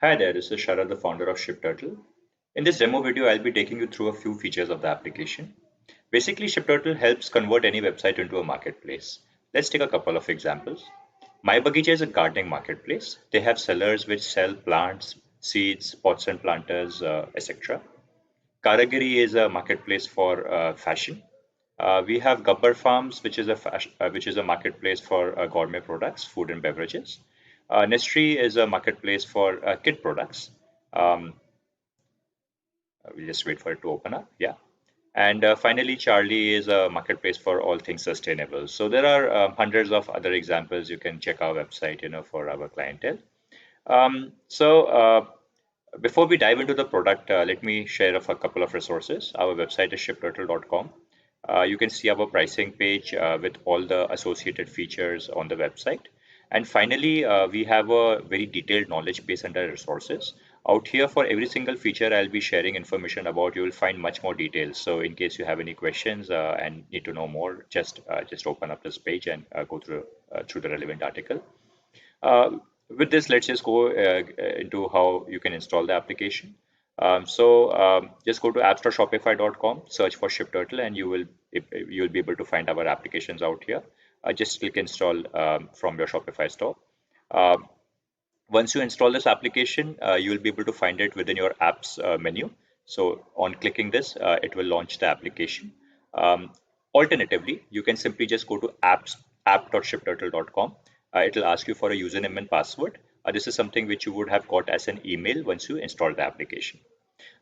Hi there, this is Sharad, the founder of ShipTurtle. In this demo video, I'll be taking you through a few features of the application. Basically, ShipTurtle helps convert any website into a marketplace. Let's take a couple of examples. MyBaghicha is a gardening marketplace. They have sellers which sell plants, seeds, pots and planters, etc. Karagiri is a marketplace for fashion. We have Gabbar Farms, which is a marketplace for gourmet products, food and beverages. Nestri is a marketplace for kid products. Um, we'll just wait for it to open up. Yeah. And finally, Charlie is a marketplace for all things sustainable. So there are hundreds of other examples. You can check our website, for our clientele. So before we dive into the product, let me share a couple of resources. Our website is shipturtle.com. You can see our pricing page with all the associated features on the website. And finally, we have a very detailed knowledge base under resources. Out here for every single feature I'll be sharing information about, you will find much more details. So in case you have any questions and need to know more, just open up this page and go through the relevant article. Uh, with this, let's just go into how you can install the application. Just go to appstoreshopify.com, search for ShipTurtle, and you'll be able to find our applications out here. Just click install from your Shopify store. Um, Once you install this application, you will be able to find it within your apps menu. So on clicking this, it will launch the application. Um, Alternatively, you can simply just go to app.shipturtle.com. It will ask you for a username and password. This is something which you would have got as an email once you install the application.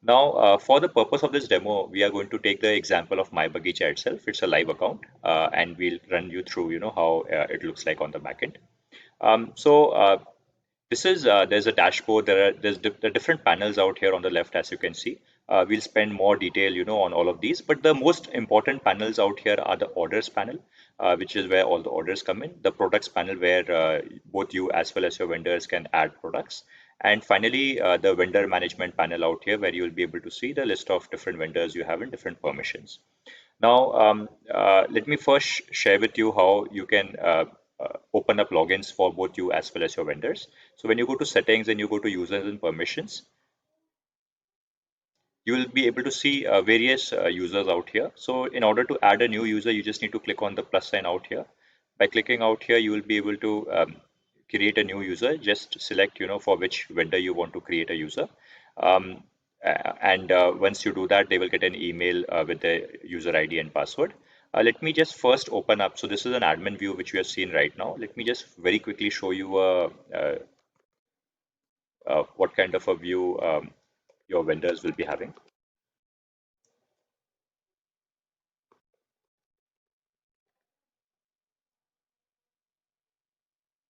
Now, for the purpose of this demo, we are going to take the example of MyBaghicha itself. It's a live account, and we'll run you through, how it looks like on the backend. Um, so uh, this is there's a dashboard. There are different panels out here on the left, as you can see. We'll spend more detail, on all of these. But the most important panels out here are the orders panel, which is where all the orders come in. The products panel, where both you as well as your vendors can add products. And finally, the vendor management panel out here, where you will be able to see the list of different vendors you have in different permissions. Now, let me first share with you how you can open up logins for both you as well as your vendors. So when you go to settings and you go to users and permissions, you will be able to see various users out here. So in order to add a new user, you just need to click on the plus sign out here. By clicking out here, you will be able to create a new user. Just select, for which vendor you want to create a user. Um, and once you do that, they will get an email with the user ID and password. Let me just first open up. So this is an admin view which we are seeing right now. Let me just very quickly show you what kind of a view your vendors will be having.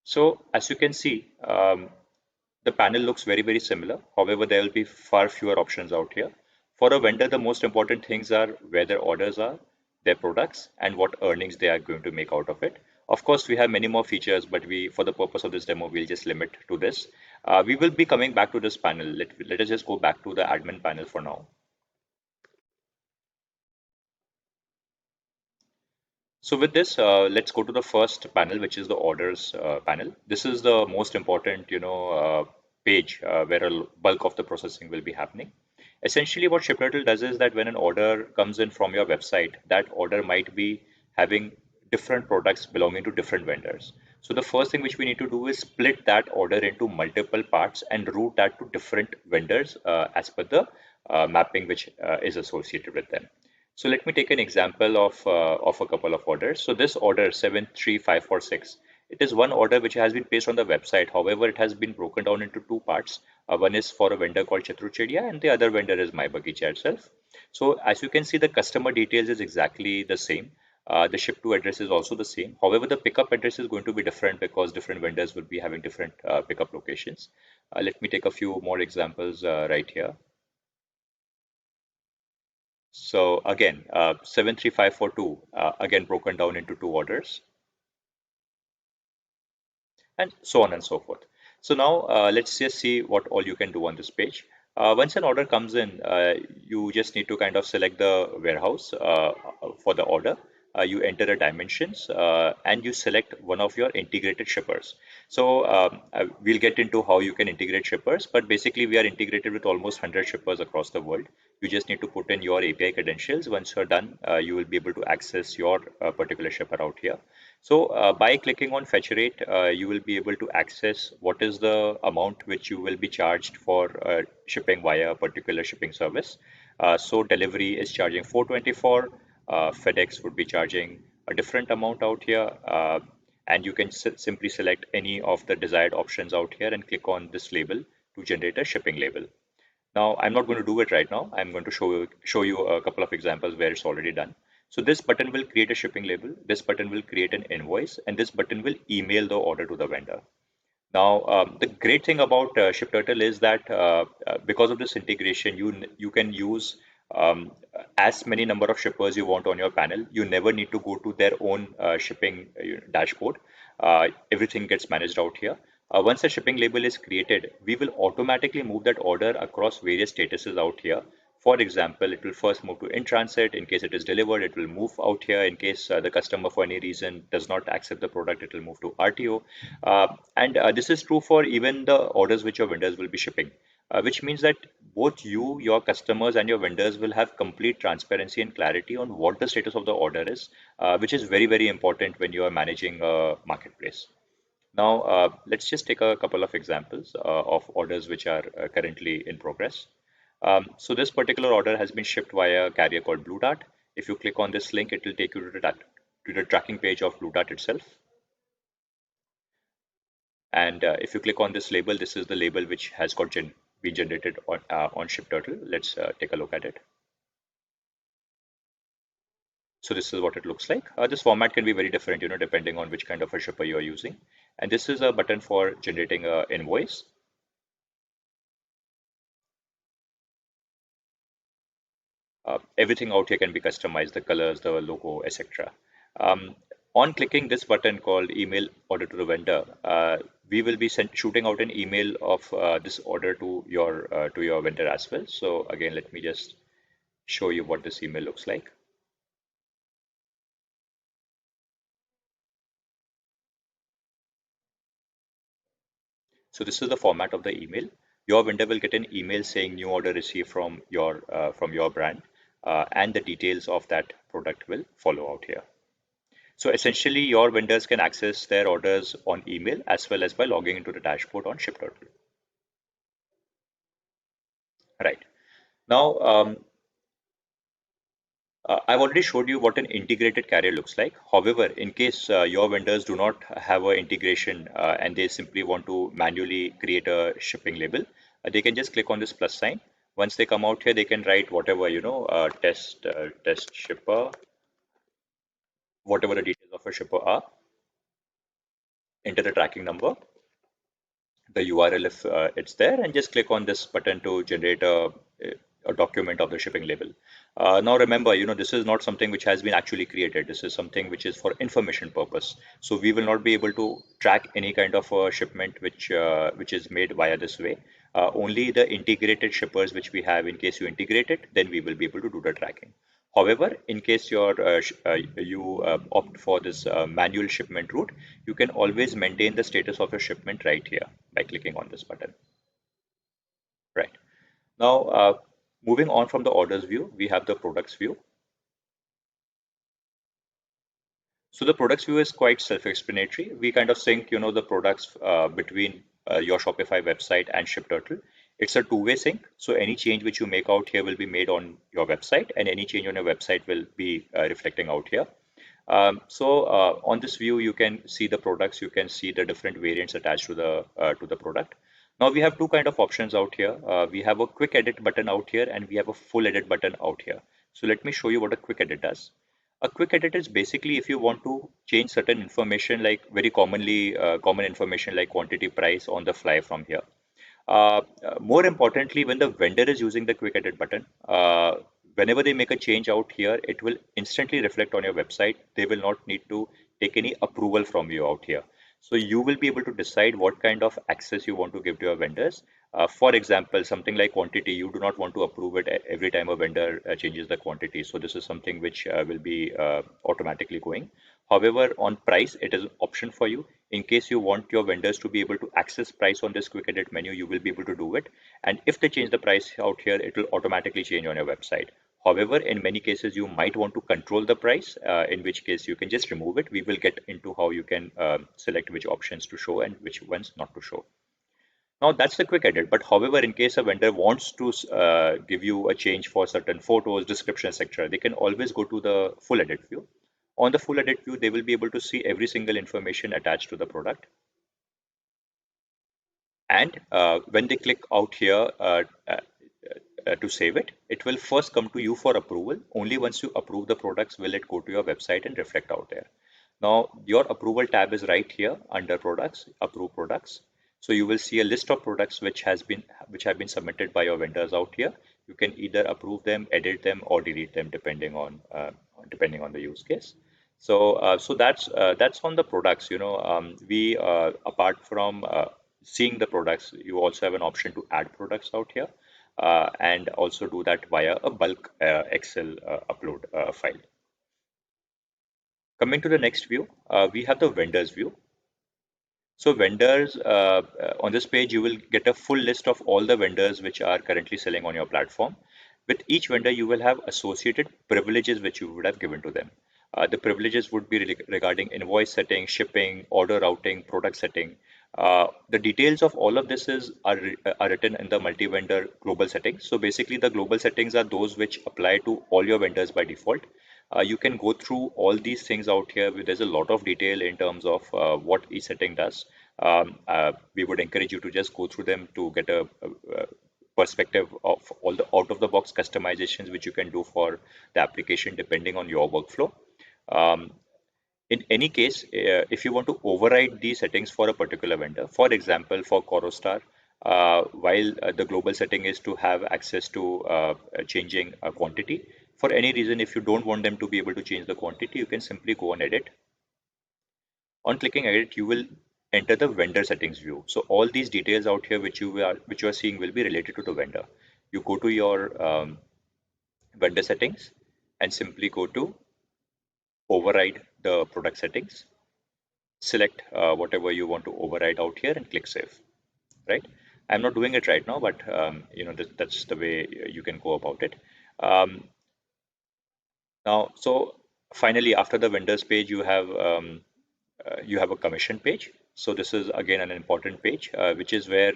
So as you can see, the panel looks very, very similar. However, there will be far fewer options out here. For a vendor, the most important things are where their orders are, their products, and what earnings they are going to make out of it. Of course, we have many more features, but for the purpose of this demo, we'll just limit to this. We will be coming back to this panel. Let us just go back to the admin panel for now. So with this, let's go to the first panel, which is the orders panel. This is the most important, page where a bulk of the processing will be happening. Essentially, what ShipTurtle does is that when an order comes in from your website, that order might be having different products belonging to different vendors. So the first thing which we need to do is split that order into multiple parts and route that to different vendors as per the mapping which is associated with them. So let me take an example of a couple of orders. So this order 73546, it is one order which has been placed on the website. However, it has been broken down into two parts. One is for a vendor called Chatruchedia, and the other vendor is MyBaghicha itself. So as you can see, the customer details is exactly the same. The ship to address is also the same. However, the pickup address is going to be different because different vendors will be having different pickup locations. Let me take a few more examples right here. So again, 73542, again broken down into two orders, and so on and so forth. So now let's just see what all you can do on this page. Once an order comes in, you just need to kind of select the warehouse for the order. you enter a dimensions, and you select one of your integrated shippers. So we'll get into how you can integrate shippers, but basically we are integrated with almost 100 shippers across the world. You just need to put in your API credentials. Once you're done, you will be able to access your particular shipper out here. So by clicking on fetch rate, you will be able to access what is the amount which you will be charged for shipping via a particular shipping service. So delivery is charging 424. FedEx would be charging a different amount out here. And you can simply select any of the desired options out here and click on this label to generate a shipping label. Now, I'm not going to do it right now. I'm going to show you a couple of examples where it's already done. So this button will create a shipping label. This button will create an invoice, and this button will email the order to the vendor. Now, the great thing about ShipTurtle is that because of this integration, you can use um, as many number of shippers you want on your panel. You never need to go to their own shipping dashboard. Everything gets managed out here. Once a shipping label is created, we will automatically move that order across various statuses out here. For example, it will first move to in transit. In case it is delivered, it will move out here. In case the customer for any reason does not accept the product, it will move to RTO. And this is true for even the orders which your vendors will be shipping, which means that both you, your customers, and your vendors will have complete transparency and clarity on what the status of the order is, which is very, very important when you are managing a marketplace. Now, let's just take a couple of examples of orders which are currently in progress. So this particular order has been shipped via a carrier called Blue Dart. If you click on this link, it will take you to the tracking page of Blue Dart itself. And if you click on this label, this is the label which has got been generated on ShipTurtle. Let's take a look at it. So this is what it looks like. This format can be very different, depending on which kind of a shipper you are using. And this is a button for generating an invoice. Everything out here can be customized, the colors, the logo, etc. On clicking this button called email order to the vendor, we will be shooting out an email of this order to your vendor as well. So again, let me just show you what this email looks like. So this is the format of the email. Your vendor will get an email saying new order received from your brand, and the details of that product will follow out here. So essentially, your vendors can access their orders on email as well as by logging into the dashboard on ShipTurtle. Right. Now, I've already showed you what an integrated carrier looks like. However, in case your vendors do not have an integration and they simply want to manually create a shipping label, they can just click on this plus sign. Once they come out here, they can write whatever, test shipper, whatever the details of a shipper are, enter the tracking number, the URL if it's there, and just click on this button to generate a document of the shipping label. Now remember, this is not something which has been actually created. This is something which is for information purpose. So we will not be able to track any kind of a shipment which is made via this way. Only the integrated shippers which we have, in case you integrate it, then we will be able to do the tracking. However, in case you opt for this manual shipment route, you can always maintain the status of your shipment right here by clicking on this button. Right. Now, moving on from the orders view, we have the products view. So the products view is quite self-explanatory. We kind of sync, the products between your Shopify website and ShipTurtle. It's a two-way sync. So any change which you make out here will be made on your website, and any change on your website will be reflecting out here. So on this view, you can see the products. You can see the different variants attached to the product. Now we have two kind of options out here. We have a quick edit button out here, and we have a full edit button out here. So let me show you what a quick edit does. A quick edit is basically if you want to change certain information, like very common information like quantity, price on the fly from here. More importantly, when the vendor is using the quick edit button, whenever they make a change out here, it will instantly reflect on your website. They will not need to take any approval from you out here. So you will be able to decide what kind of access you want to give to your vendors. For example, something like quantity, you do not want to approve it every time a vendor changes the quantity. So this is something which will be automatically going. However, on price, it is an option for you. In case you want your vendors to be able to access price on this quick edit menu, you will be able to do it. And if they change the price out here, it will automatically change on your website. However, in many cases, you might want to control the price, in which case you can just remove it. We will get into how you can select which options to show and which ones not to show. Now that's the quick edit. But however, in case a vendor wants to give you a change for certain photos, description, etc., they can always go to the full edit view. On the full edit view, they will be able to see every single information attached to the product. And when they click out here to save it, it will first come to you for approval. Only once you approve the products will it go to your website and reflect out there. Now your approval tab is right here under products, approve products. So you will see a list of products which have been submitted by your vendors out here. You can either approve them, edit them, or delete them depending on the use case. So that's on the products. We apart from seeing the products, you also have an option to add products out here, and also do that via a bulk Excel upload file. Coming to the next view, we have the vendors view. So vendors, on this page, you will get a full list of all the vendors which are currently selling on your platform. With each vendor, you will have associated privileges which you would have given to them. The privileges would be regarding invoice setting, shipping, order routing, product setting. The details of all of this are written in the multi-vendor global settings. So basically, the global settings are those which apply to all your vendors by default. You can go through all these things out here. There's a lot of detail in terms of what each setting does. We would encourage you to just go through them to get a perspective of all the out-of-the-box customizations which you can do for the application depending on your workflow. Um, in any case, if you want to override these settings for a particular vendor, for example, for Corostar, while the global setting is to have access to changing a quantity, for any reason, if you don't want them to be able to change the quantity, you can simply go on edit. On clicking edit, you will enter the vendor settings view. So all these details out here which you are seeing will be related to the vendor. You go to your vendor settings and simply go to override the product settings. Select whatever you want to override out here and click save. Right? I'm not doing it right now, but that's the way you can go about it. Now, so finally, after the vendors page, you have a commission page. So this is again an important page, which is where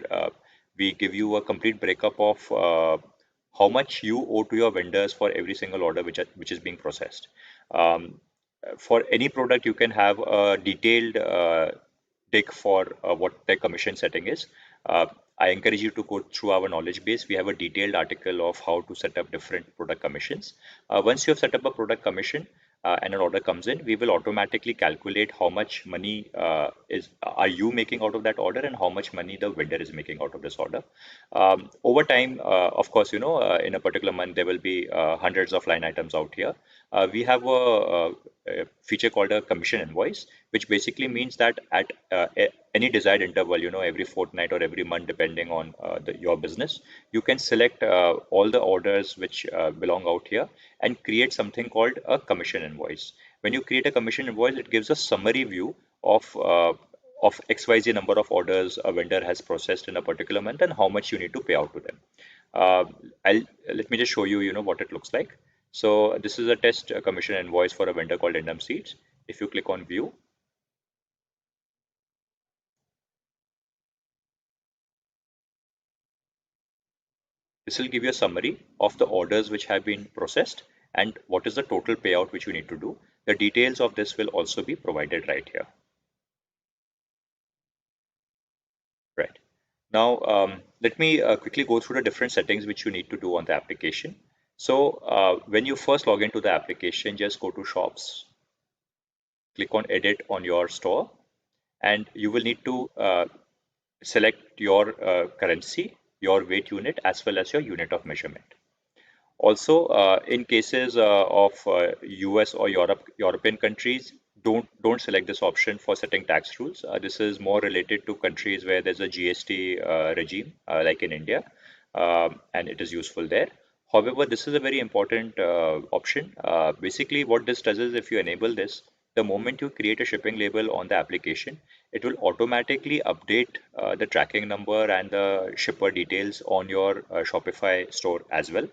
we give you a complete breakup of how much you owe to your vendors for every single order which is being processed. Um, for any product, you can have a detailed dig for what their commission setting is. I encourage you to go through our knowledge base. We have a detailed article of how to set up different product commissions. Once you have set up a product commission and an order comes in, we will automatically calculate how much money are you making out of that order and how much money the vendor is making out of this order. Over time, of course, in a particular month, there will be hundreds of line items out here. We have a feature called a commission invoice, which basically means that at any desired interval, every fortnight or every month, depending on your business, you can select all the orders which belong out here and create something called a commission invoice. When you create a commission invoice, it gives a summary view of XYZ number of orders a vendor has processed in a particular month and how much you need to pay out to them. Uh, Let me just show you, what it looks like. So this is a test commission invoice for a vendor called Endem Seeds. If you click on view, this will give you a summary of the orders which have been processed and what is the total payout which you need to do. The details of this will also be provided right here. Right. Now, let me quickly go through the different settings which you need to do on the application. So when you first log into the application, just go to shops, click on edit on your store, and you will need to select your currency, your weight unit, as well as your unit of measurement. Also, in cases of US or European countries, don't select this option for setting tax rules. This is more related to countries where there's a GST regime, like in India, and it is useful there. However, this is a very important option. Basically, what this does is if you enable this, the moment you create a shipping label on the application, it will automatically update the tracking number and the shipper details on your Shopify store as well.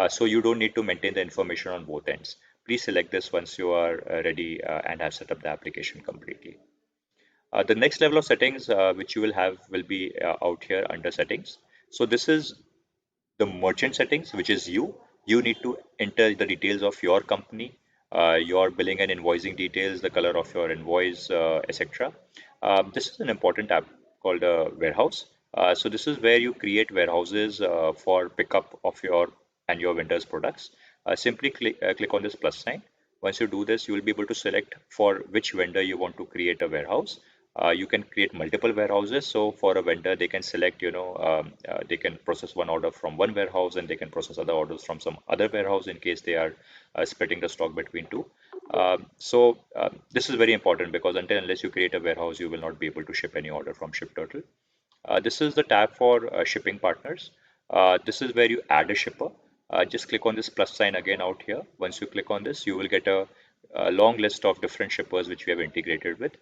So you don't need to maintain the information on both ends. Please select this once you are ready and have set up the application completely. The next level of settings which you will have will be out here under settings. So this is the merchant settings, which is you. You need to enter the details of your company, your billing and invoicing details, the color of your invoice, etc. This is an important tab called a warehouse. So this is where you create warehouses for pickup of your and your vendors' products. Simply click on this plus sign. Once you do this, you will be able to select for which vendor you want to create a warehouse. You can create multiple warehouses. So for a vendor, they can select, they can process one order from one warehouse and they can process other orders from some other warehouse in case they are splitting the stock between two. This is very important because unless you create a warehouse, you will not be able to ship any order from ShipTurtle. This is the tab for shipping partners. This is where you add a shipper. Just click on this plus sign again out here. Once you click on this, you will get a long list of different shippers which we have integrated with.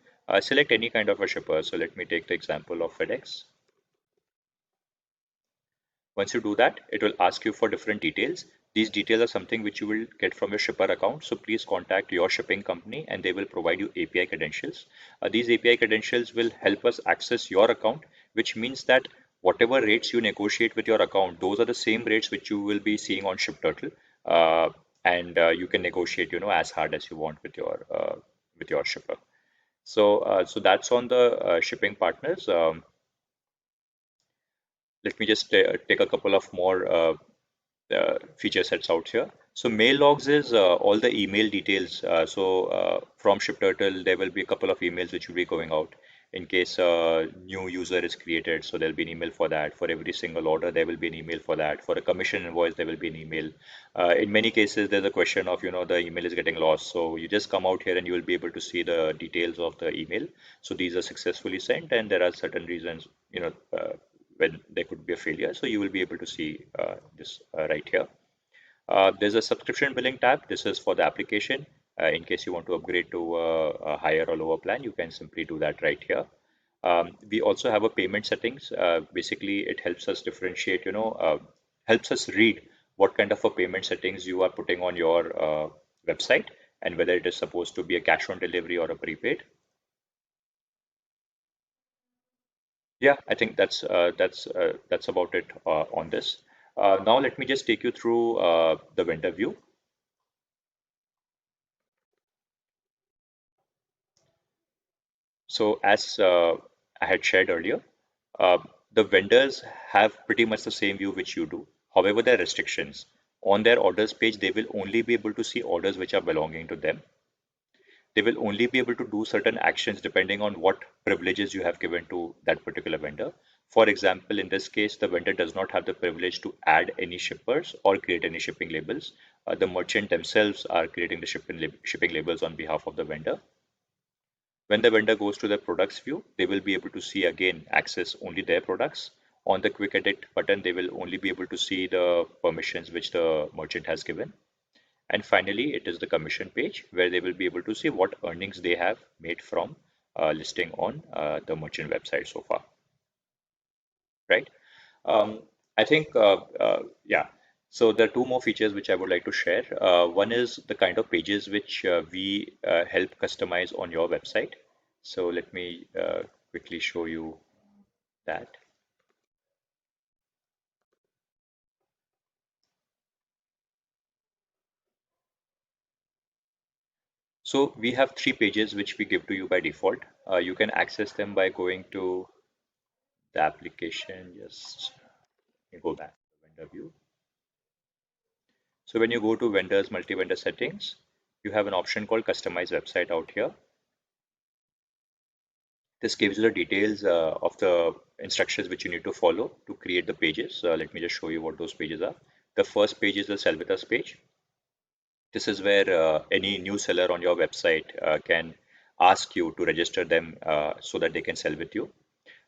Select any kind of a shipper. So let me take the example of FedEx. Once you do that, it will ask you for different details. These details are something which you will get from your shipper account. So please contact your shipping company and they will provide you API credentials. These API credentials will help us access your account, which means that whatever rates you negotiate with your account, those are the same rates which you will be seeing on ShipTurtle. And you can negotiate, as hard as you want with your shipper. So that's on the shipping partners. Let me just take a couple of more feature sets out here. So mail logs is all the email details. From ShipTurtle, there will be a couple of emails which will be going out in case a new user is created. So there'll be an email for that. For every single order, there will be an email for that. For a commission invoice, there will be an email. In many cases, there's a question of, the email is getting lost. So you just come out here and you will be able to see the details of the email. So these are successfully sent and there are certain reasons, when there could be a failure. So you will be able to see this right here. There's a subscription billing tab. This is for the application. In case you want to upgrade to a higher or lower plan, you can simply do that right here. We also have a payment settings. Basically, it helps us differentiate, helps us read what kind of a payment settings you are putting on your website and whether it is supposed to be a cash on delivery or a prepaid. Yeah, I think that's about it on this. Now let me just take you through the vendor view. So as I had shared earlier, uh, the vendors have pretty much the same view which you do. However, there are restrictions. On their orders page, they will only be able to see orders which are belonging to them. They will only be able to do certain actions depending on what privileges you have given to that particular vendor. For example, in this case, the vendor does not have the privilege to add any shippers or create any shipping labels. The merchant themselves are creating the shipping labels on behalf of the vendor. When the vendor goes to the products view, they will be able to see again, access only their products. On the quick edit button, they will only be able to see the permissions which the merchant has given. And finally, it is the commission page where they will be able to see what earnings they have made from listing on the merchant website so far, right? I think, yeah. So there are two more features which I would like to share. One is the kind of pages which we help customize on your website. So let me quickly show you that. So we have three pages which we give to you by default. You can access them by going to the application. Just go back to the vendor view. So when you go to vendors, multi-vendor settings, you have an option called customize website out here. This gives you the details of the instructions which you need to follow to create the pages. Let me just show you what those pages are. The first page is the sell with us page. This is where any new seller on your website can ask you to register them so that they can sell with you.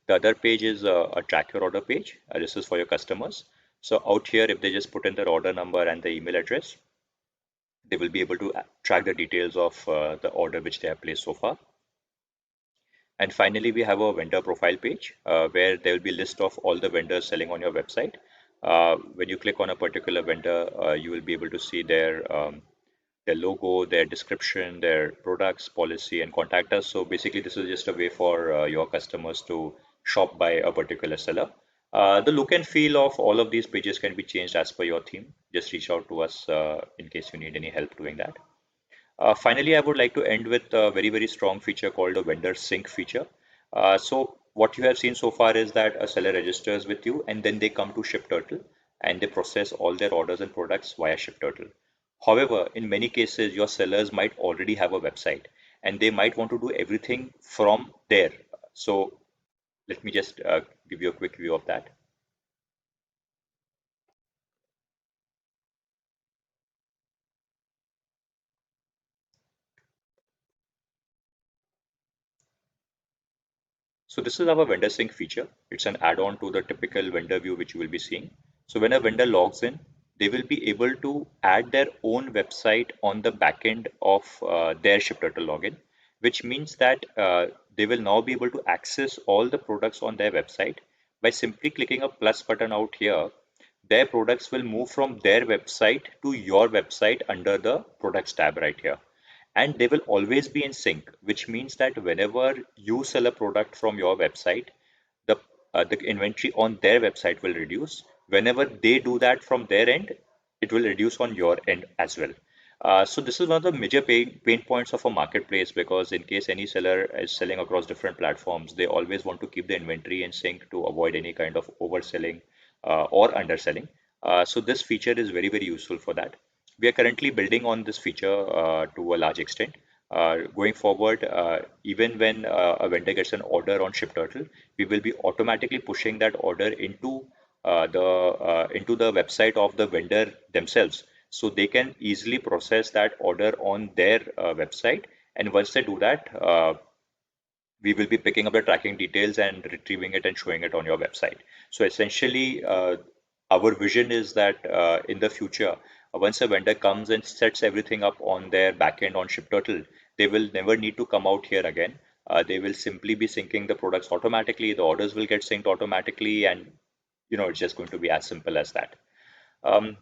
The other page is a track your order page. This is for your customers. So out here, if they just put in their order number and the email address, they will be able to track the details of the order which they have placed so far. And finally, we have a vendor profile page where there will be a list of all the vendors selling on your website. When you click on a particular vendor, you will be able to see their logo, their description, their products, policy, and contact us. So basically, this is just a way for your customers to shop by a particular seller. The look and feel of all of these pages can be changed as per your theme. Just reach out to us in case you need any help doing that. Finally, I would like to end with a very, very strong feature called a vendor sync feature. So what you have seen so far is that a seller registers with you and then they come to ShipTurtle and they process all their orders and products via ShipTurtle. However, in many cases, your sellers might already have a website and they might want to do everything from there. So let me just give you a quick view of that. So this is our vendor sync feature. It's an add-on to the typical vendor view which you will be seeing. So when a vendor logs in, they will be able to add their own website on the backend of their ShipTurtle login, which means that they will now be able to access all the products on their website by simply clicking a plus button out here. Their products will move from their website to your website under the products tab right here, and they will always be in sync, which means that whenever you sell a product from your website, the the inventory on their website will reduce. Whenever they do that from their end, it will reduce on your end as well. So this is one of the major pain points of a marketplace, because in case any seller is selling across different platforms, they always want to keep the inventory in sync to avoid any kind of overselling or underselling. So this feature is very, very useful for that. We are currently building on this feature to a large extent. Going forward, even when a vendor gets an order on ShipTurtle, we will be automatically pushing that order into the website of the vendor themselves, so they can easily process that order on their website. And once they do that, we will be picking up the tracking details and retrieving it and showing it on your website. So essentially, our vision is that in the future, once a vendor comes and sets everything up on their backend on ShipTurtle, they will never need to come out here again. They will simply be syncing the products automatically. The orders will get synced automatically, and it's just going to be as simple as that. Um,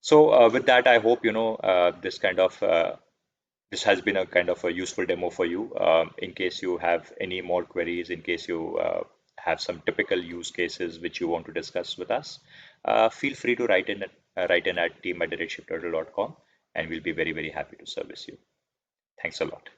so with that, I hope this has been a kind of a useful demo for you. In case you have any more queries, in case you have some typical use cases which you want to discuss with us, feel free to write in at team@shipturtle.com, and we'll be very, very happy to service you. Thanks a lot.